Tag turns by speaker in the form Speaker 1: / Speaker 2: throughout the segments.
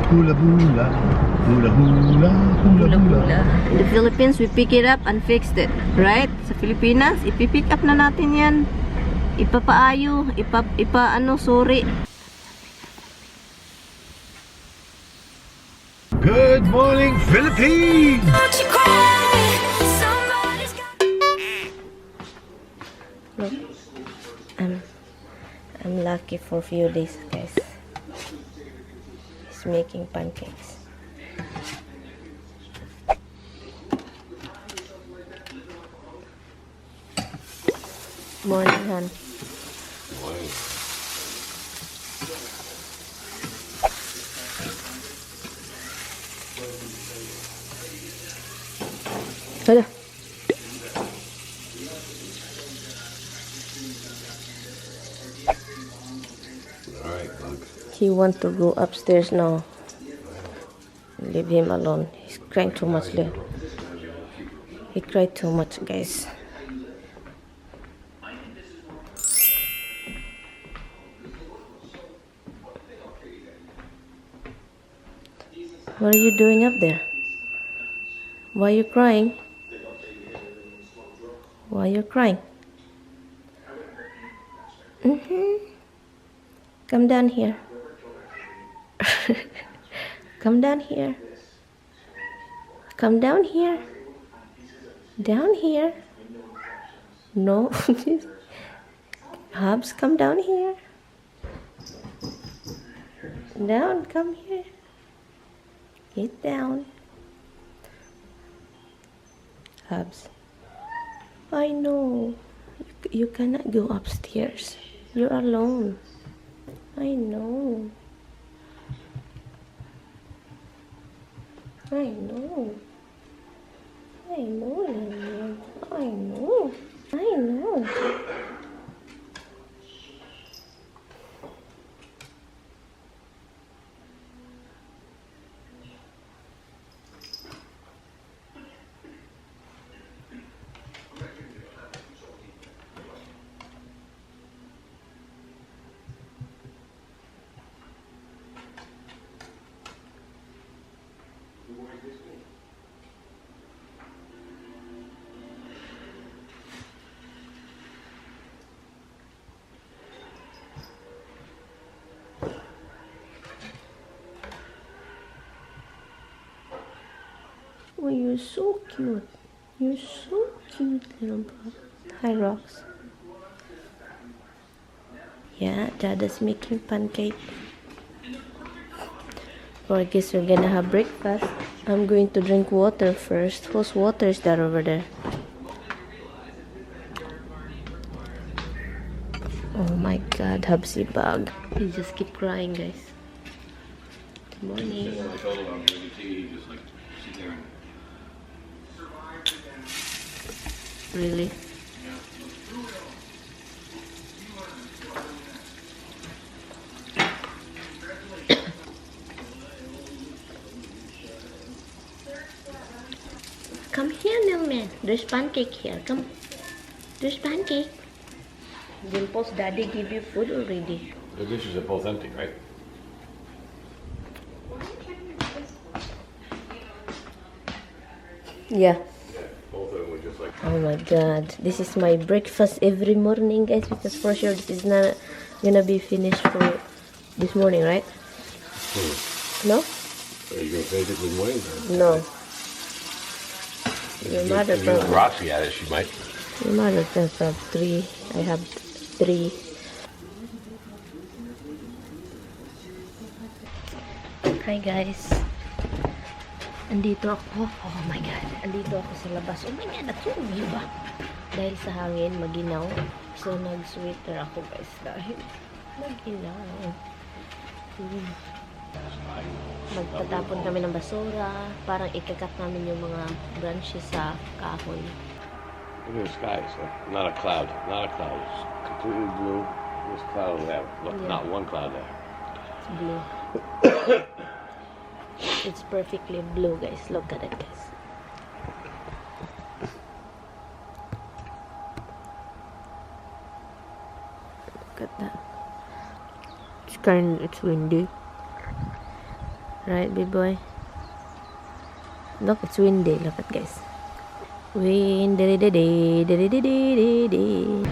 Speaker 1: Hula hula, hula hula, hula hula.
Speaker 2: In the Philippines, we pick it up and fixed it. Right? Sa Pilipinas, ipipick up na natin yan. Ipapaayo, sorry.
Speaker 1: Good morning, Philippines!
Speaker 2: Look, I'm lucky for a few days, guys. He's making pancakes. Morning, hon.
Speaker 1: Morning.
Speaker 2: Hala.
Speaker 1: Alright, Bug.
Speaker 2: He wants to go upstairs now. Leave him alone. He's crying too much there. He cried too much, guys. What are you doing up there? Why are you crying? Why are you crying? Come down here. Come down here. Come down here. Down here. No. Hubs, come down here. Down, come here. Get down. Hubs. I know. You cannot go upstairs. You're alone. I know. I know. I know, Lilian. I know. I know. Oh, you're so cute. You're so cute, little bug. Hi, Rox. Yeah, Dada's making pancake. Well, I guess we're gonna have breakfast. I'm going to drink water first. Whose water is that over there? Oh my god, Hubsy bug. He just keep crying, guys. Good morning. Really? Come here, little man. There's pancake here. Come. There's pancake. Dimple's daddy give you food already.
Speaker 1: The dishes are both empty, right?
Speaker 2: Yeah.
Speaker 1: Both of them were just like...
Speaker 2: Oh my god. This is my breakfast every morning, guys, because for sure this is not gonna be finished for this morning, right? No?
Speaker 1: Are you going to finish it this morning?
Speaker 2: No. Your mother
Speaker 1: If
Speaker 2: probably...
Speaker 1: Roxy at it, she might.
Speaker 2: Your mother can have 3. I have 3. Hi guys. Andito ako. Oh my god. Andito ako sa labas. Oh my god, natulog ba? Dahil sa hangin, maginaw. So nag-sweater ako guys dahil maginaw. Magtatapon kami ng basura. Parang ikakat namin yung mga branches sa kahoy.
Speaker 1: Look at the sky. It's not a cloud. Not a cloud. It's completely blue. This cloud over there. Look,
Speaker 2: Yeah.
Speaker 1: not one cloud there.
Speaker 2: It's blue. It's perfectly blue, guys. Look at it, guys. Look at that. It's windy. Right, big boy? Look, it's windy. Look at guys. Wind, dee dee dee dee dee dee dee.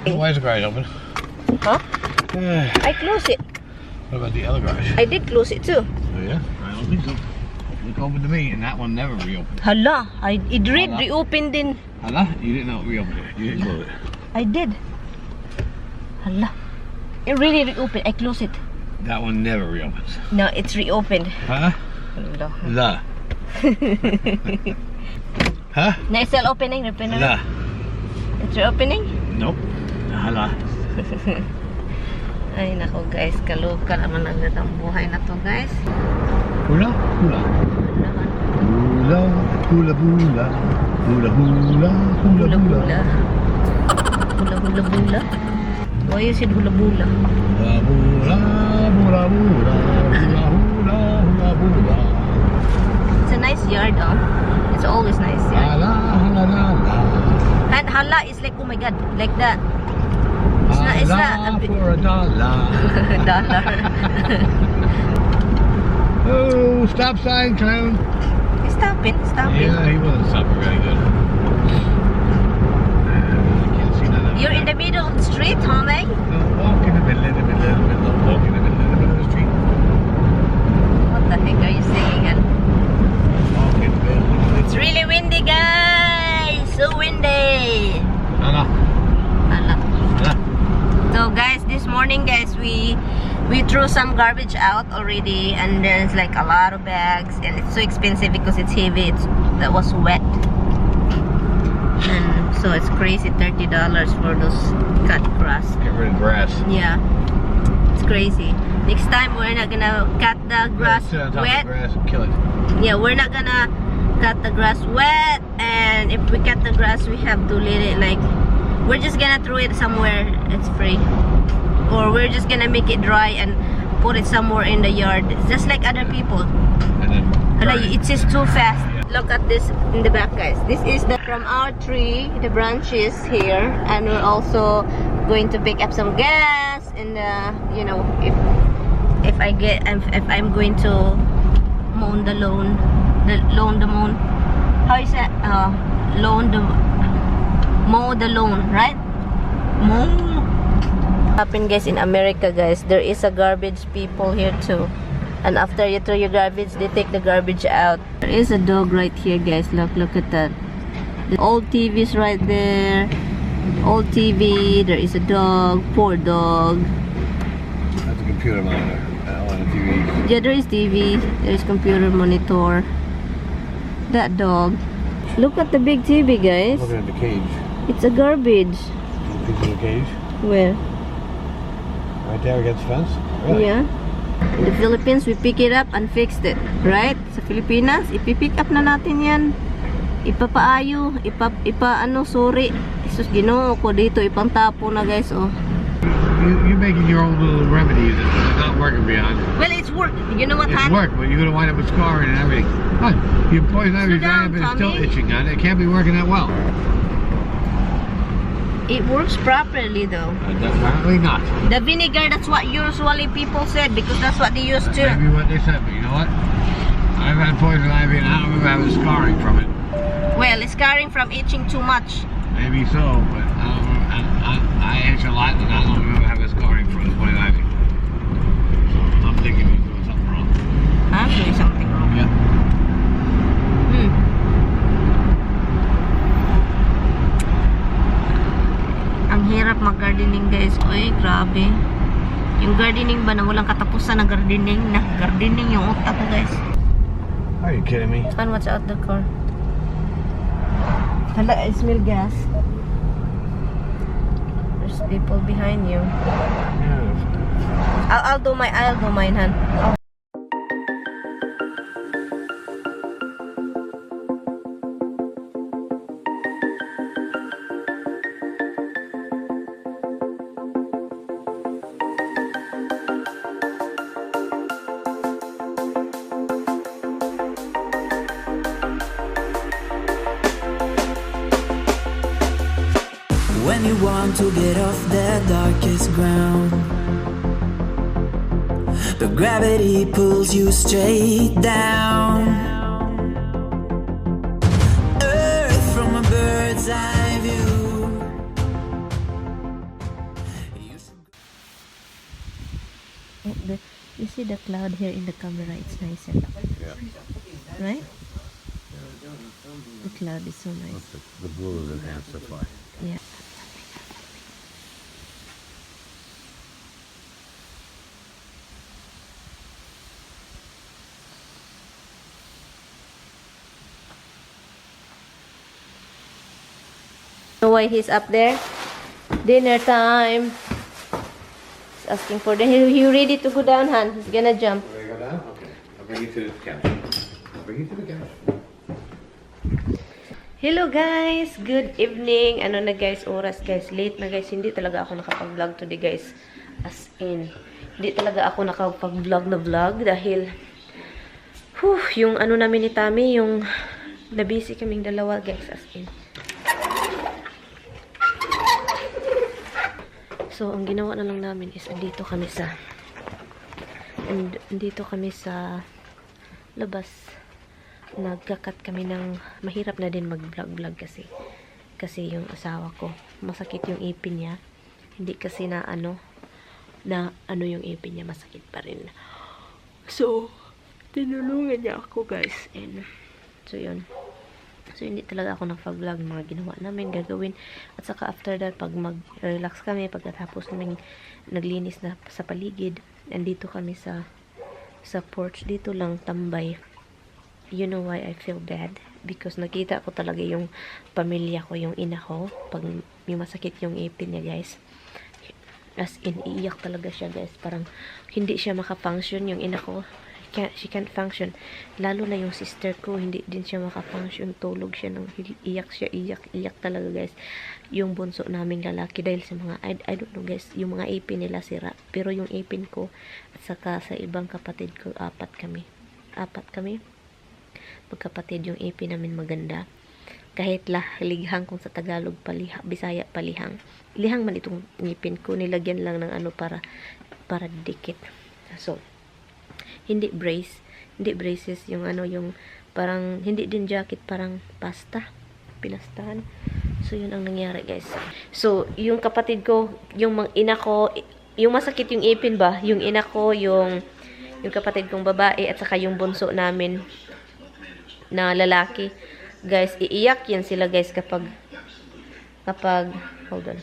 Speaker 1: Why is the garage open?
Speaker 2: Huh? I closed it.
Speaker 1: What about the other garage?
Speaker 2: I did close it too.
Speaker 1: Oh yeah? I don't think so. Look open to me, and that one never reopened.
Speaker 2: Hala, it
Speaker 1: Hala.
Speaker 2: reopened din.
Speaker 1: Hello? You didn't know it reopened it. You didn't close it.
Speaker 2: I did. Hala. It really reopened. I closed it.
Speaker 1: That one never reopens.
Speaker 2: No, it's reopened.
Speaker 1: Huh?
Speaker 2: Hala.
Speaker 1: The. Huh?
Speaker 2: No, it's still opening.
Speaker 1: The.
Speaker 2: It's reopening?
Speaker 1: Nope. Hala.
Speaker 2: Ay nako guys, kaloka naman agad ang buhay na to guys.
Speaker 1: Hula? Hula. Hula. Hula hula. Hula hula. Hula hula.
Speaker 2: Hula hula hula. Why you said hula hula?
Speaker 1: Hula hula. Hula hula. Hula hula. Hula hula.
Speaker 2: It's a nice yard, oh. It's always nice yard.
Speaker 1: Hala hala hala.
Speaker 2: And hala is like, oh my god, like that. It's not a bit.
Speaker 1: For a dollar.
Speaker 2: Dollar.
Speaker 1: Oh, stop sign, clown.
Speaker 2: Stop it.
Speaker 1: Yeah, he wasn't stopping very good. Can't see none of
Speaker 2: You're in the middle of the street, huh, Meg?
Speaker 1: Walk in the middle, walk in the middle of the street.
Speaker 2: What the heck are you saying?
Speaker 1: Walk in the middle.
Speaker 2: It's really windy, guys. So windy.
Speaker 1: Hala.
Speaker 2: Hala.
Speaker 1: Hala.
Speaker 2: So guys, this morning guys, we threw some garbage out already, and there's like a lot of bags, and it's so expensive because it's heavy. That was wet, and so it's crazy, $30 for those cut grass.
Speaker 1: Get rid of grass.
Speaker 2: Yeah, it's crazy. Next time we're not gonna cut the grass
Speaker 1: Sit on top
Speaker 2: wet.
Speaker 1: of the grass and kill it.
Speaker 2: Yeah, we're not gonna cut the grass wet, and if we cut the grass, we have to let it like. We're just gonna throw it somewhere it's free, or we're just gonna make it dry and put it somewhere in the yard, just like other people.
Speaker 1: And then
Speaker 2: Hala,
Speaker 1: burn it.
Speaker 2: it's just too fast.
Speaker 1: Yeah.
Speaker 2: Look at this in the back, guys. This is from our tree, the branches here, and we're also going to pick up some gas. And you know, if I'm going to mow the lawn, how is that? Mow the lawn, right? Mow. Happen guys in America, guys. There is a garbage people here too, and after you throw your garbage, they take the garbage out. There is a dog right here, guys. Look at that. The old TV's right there. Old TV. There is a dog. Poor dog.
Speaker 1: That's a computer monitor. On the TV.
Speaker 2: Yeah, there is TV. There is computer monitor. That dog. Look at the big TV, guys.
Speaker 1: Looking at the cage.
Speaker 2: It's a garbage.
Speaker 1: Piece of the cage.
Speaker 2: Where?
Speaker 1: Right there against the fence. Really?
Speaker 2: Yeah. In the Philippines, we pick it up and fixed it. Right? Sa Pilipinas, ipipick up na natin yan. Ipapaayo. Sorry. Isus, ginoo ko dito. Ipangtapo na, guys, oh.
Speaker 1: You're making your own little remedies. It's not working beyond.
Speaker 2: Well, it's work. You know what,
Speaker 1: It's
Speaker 2: hon?
Speaker 1: work, but you're going to wind up with scarring and everything. Huh, your poison ivy's
Speaker 2: Slow down,
Speaker 1: drying up and it's still
Speaker 2: Tommy.
Speaker 1: itching on it. It can't be working that well.
Speaker 2: It works properly, though.
Speaker 1: Apparently not.
Speaker 2: The vinegar, that's what usually people said, because that's what they used
Speaker 1: That's
Speaker 2: to.
Speaker 1: maybe what they said, but you know what? I've had poison ivy and I don't remember having scarring from it.
Speaker 2: Well, it's scarring from itching too much.
Speaker 1: Maybe so, but I itch a lot and I don't remember having scarring from the poison ivy. So I'm thinking you're doing something wrong.
Speaker 2: I'm doing something wrong.
Speaker 1: Yeah.
Speaker 2: Ang hirap mag-gardening, guys. Oy, grabe. Yung gardening ba na walang katapusan na gardening yung utak ko guys.
Speaker 1: Are you kidding me?
Speaker 2: And watch out the car. Hala, I smell gas. There's people behind you.
Speaker 1: Yeah.
Speaker 2: I'll do mine, Han.
Speaker 3: When you want to get off the darkest ground, but gravity pulls you straight down. Earth from a bird's eye view.
Speaker 2: You see the cloud here in the camera? It's nice,
Speaker 1: Yeah.
Speaker 2: right? The cloud is so nice.
Speaker 1: The blue is enhanced, that's why.
Speaker 2: Yeah. Know why he's up there? Dinner time. He's asking for the. You ready to go down, Han? He's gonna jump.
Speaker 1: Ready to go down? Okay. I'll bring you to the couch. I'll bring you to the couch.
Speaker 2: Hello guys! Good evening! Ano na guys, oras guys, late na guys. Hindi talaga ako nakapag-vlog today guys. As in, hindi talaga ako nakapag-vlog na vlog dahil yung ano namin ni Tami, yung nabisi kaming dalawa guys, as in. So, ang ginawa na lang namin is andito kami sa labas. Nagkakat kami ng mahirap na din mag-vlog kasi yung asawa ko masakit yung ipin niya, hindi kasi na ano yung ipin niya, masakit pa rin, so tinulungan niya ako guys, and so yun, so hindi talaga ako nag-vlog mga ginawa namin, gagawin, at saka after that pag mag-relax kami pagkatapos namin naglinis na sa paligid, andito kami sa porch, dito lang tambay. You know why I feel bad? Because nakita ko talaga yung pamilya ko, yung ina ko, pag yung masakit yung ipin niya guys. As in, iiyak talaga siya guys. Parang hindi siya makafunction yung ina ko. She can't function. Lalo na yung sister ko, hindi din siya makafunction. Tulog siya ng iyak talaga guys. Yung bunso naming lalaki dahil sa mga, I don't know guys, yung mga ipin nila sira. Pero yung ipin ko, at saka sa ibang kapatid ko, apat kami. Magkapatid, yung ipin namin maganda. Kahit lighang kung sa Tagalog Bisaya palihang. Lihang man itong ngipin ko, nilagyan lang ng ano para dikit. So, hindi braces, yung ano, yung parang, hindi din jacket, parang pinastahan. So, yun ang nangyari guys. So, yung kapatid ko, yung ina ko, yung masakit yung ipin ba, yung ina ko, yung kapatid kong babae, at saka yung bunso namin na lalaki guys, iiyak yan sila guys kapag hold on,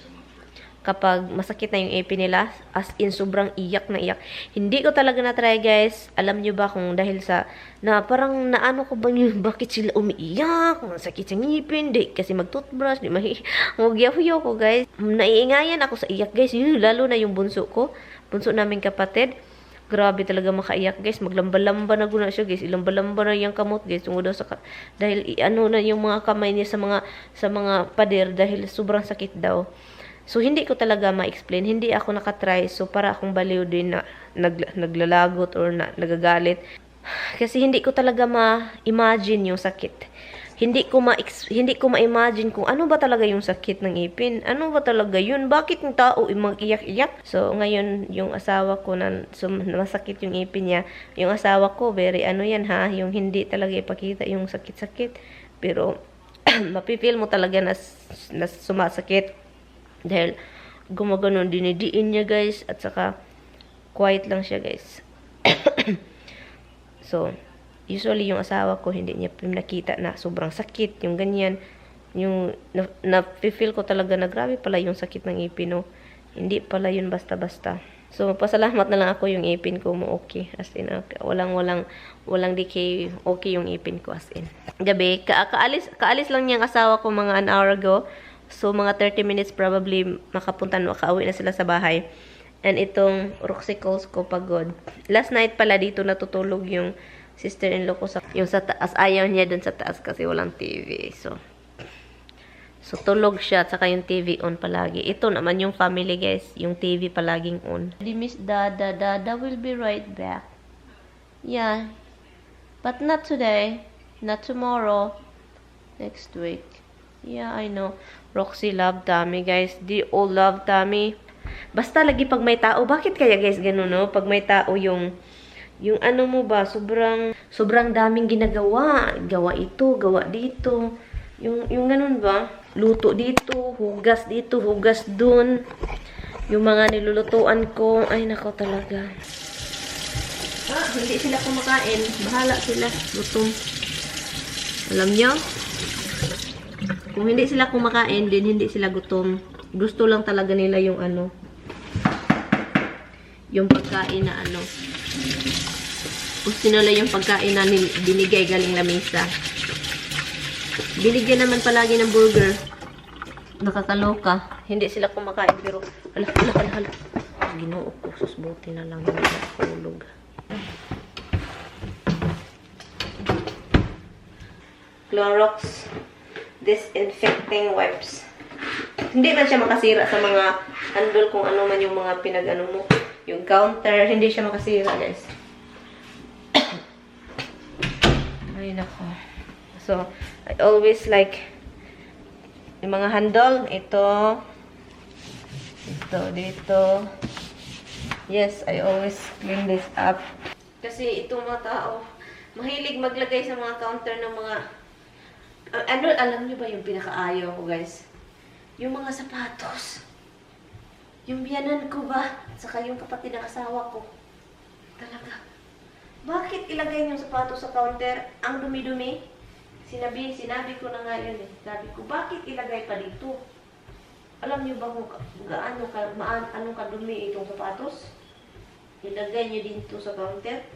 Speaker 2: kapag masakit na yung ipin nila, as in sobrang iyak na iyak. Hindi ko talaga na-try guys. Alam nyo ba kung dahil sa parang naano ko ba yung bakit sila umiiyak, masakit sa ngipin, di kasi mag-toothbrush, di magyawyo ko guys. Naiingayan ako sa iyak guys, lalo na yung bunso namin kapatid. Grabe talaga makaiyak guys, maglamba-lamba na guna siya guys, ilamba-lamba na yung kamot guys, tungod daw dahil ano na yung mga kamay niya sa mga pader dahil sobrang sakit daw. So hindi ko talaga ma-explain, hindi ako nakatry, so para akong baliw din na naglalagot or nagagalit. Kasi hindi ko talaga ma-imagine yung sakit. Hindi ko ma-imagine kung ano ba talaga yung sakit ng ipin. Ano ba talaga yun? Bakit yung tao mag-iyak-iyak? So, ngayon, yung asawa ko masakit yung ipin niya. Yung asawa ko, very ano yan ha, yung hindi talaga ipakita yung sakit-sakit. Pero, mapipil mo talaga na sumasakit. Dahil, gumaganon, dinidiin niya guys. At saka, quiet lang siya guys. So, usually yung asawa ko hindi niya nakita na sobrang sakit, yung ganyan, yung na-feel ko talaga na grabe pala yung sakit ng ipin, no? Hindi pala yun basta-basta. So, pasalamat na lang ako yung ipin ko mo okay. As in, walang decay. Okay yung ipin ko as in. Gabi, kaalis lang niyang asawa ko mga an hour ago. So, mga 30 minutes probably makauwi na sila sa bahay. And itong roxicles ko pagod. Last night pala dito natutulog yung sister-in-law ko yung sa taas. Ayaw niya dun sa taas kasi walang TV. So tulog siya at saka yung TV on palagi. Ito naman yung family guys. Yung TV palaging on. Di miss Dada. Dada will be right back. Yeah. But not today. Not tomorrow. Next week. Yeah, I know. Roxy love Tommy, guys. They all love Tommy. Basta lagi pag may tao. Bakit kaya, guys, ganun, no? Pag may tao, yung ano mo ba, sobrang daming ginagawa. Gawa ito, gawa dito. Yung ganun ba? Luto dito, hugas dun. Yung mga nilulutuan ko. Ay, nako talaga. Hindi sila kumakain. Bahala sila. Gutom. Alam nyo? Kung hindi sila kumakain din, hindi sila gutom. Gusto lang talaga nila yung ano. Yung pagkain na ano. Gusto nila yung pagkain na binigay galing lamesa. Binigyan naman palagi ng burger. Nakakaloka. Hindi sila kumakain pero hala. Ginoo ko. Susbuti na lang. Hindi nakahulog. Clorox disinfecting wipes. Hindi man siya makasira sa mga handle kung ano man yung mga pinag-ano mo. Yung counter, hindi siya makasira, guys. Ay, nako. So, I always like yung mga handle. Ito, dito. Yes, I always clean this up. Kasi itong mga tao, mahilig maglagay sa mga counter ng mga alam niyo ba yung pinakaayaw ko, guys? Yung mga sapatos. Yung biyanan ko ba? At saka yung kapatid ng asawa ko. Talaga. Bakit ilagay yung sapatos sa counter? Ang dumi-dumi. Sinabi ko na nga yun eh. Sabi ko, bakit ilagay pa dito? Alam niyo ba kung anong kadumi itong sapatos? Ilagay niyo dito sa counter?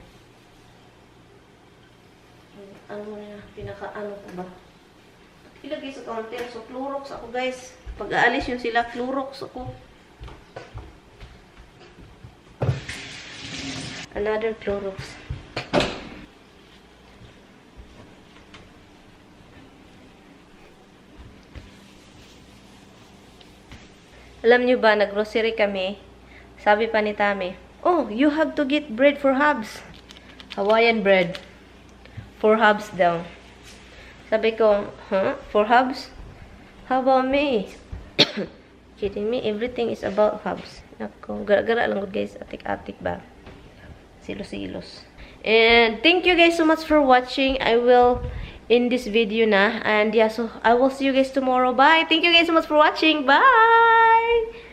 Speaker 2: Ano na, pinaka-ano ko ba? Ilagay sa counter. So, Clorox ako, guys. Pag aalis yun sila, Clorox ako. Another Clorox. Alam nyo ba, nag-grocery kami. Sabi pa ni Tami, oh, you have to get bread for Hubs. Hawaiian bread. For Hubs daw. Sabi ko, huh? For Hubs? How about me? Kidding me? Everything is about Hubs. Nako, gara-gara lang guys. Atik-atik ba? Silos-silos. And thank you guys so much for watching. I will end this video na. And yeah, so I will see you guys tomorrow. Bye! Thank you guys so much for watching. Bye!